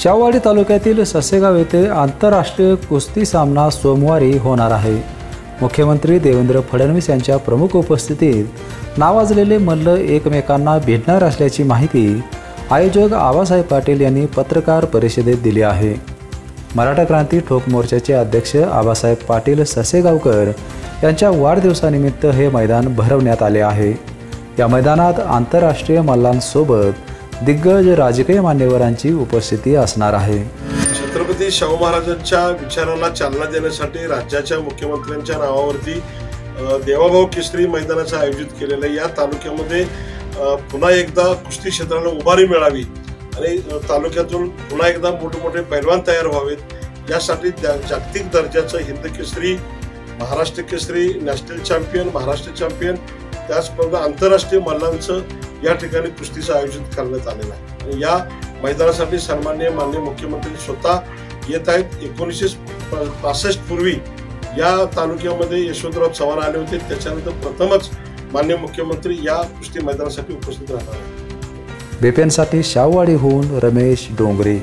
शाहूवाडी तालुक्यातील ससेगाव येथे आंतरराष्ट्रीय कुस्ती सामना सोमवारी होणार आहे। मुख्यमंत्री देवेंद्र फडणवीस यांच्या प्रमुख उपस्थितीत नावाजलेले मल्ल एकमेकांना भिडणार असल्याची माहिती आयोजक आबासाहेब पाटील यांनी पत्रकार परिषदेत दिली आहे। मराठा क्रांती ठोक मोर्चाचे अध्यक्ष आबासाहेब पाटील ससेगावकर यांच्या वाढदिवसानिमित्त हे मैदान भरवण्यात आले आहे। या मैदानात आंतरराष्ट्रीय मल्लांसोबत दिग्गज राजकीय मान्यवरांची उपस्थिती असणार आहे। छत्रपती शाहू महाराजांच्या विचाराला चालना देण्यासाठी राज्याच्या मुख्यमंत्र्यांच्या नावावरती देवाभाऊ केसरी मैदानाचं आयोजित केलेलं या तालुक्यामध्ये पुन्हा एकदा कुस्ती क्षेत्राला उभारी मिळावी आणि तालुक्यातून पुन्हा एकदा मोठे पैलवान तयार व्हावेत यासाठी जागतिक दर्जाचं Hind Kesari, Maharashtra Kesari, national champion, Maharashtra champion त्याचप्रमाणे आंतरराष्ट्रीय मल्लांचं या ठिकाणी कुस्तीचं आयोजित करण्यात आलेलं आहे। या मैदानासाठी सन्माननीय माननीय मुख्यमंत्री स्वतः येत आहेत। 1965 पूर्वी या तालुक्यामध्ये यशवंतराव चव्हाण आले होते, त्याच्यानंतर प्रथमच माननीय मुख्यमंत्री या कुस्ती मैदानासाठी उपस्थित राहणार आहेत। बीपीएनसाठी शाहूवाडीहून रमेश डोंगरे।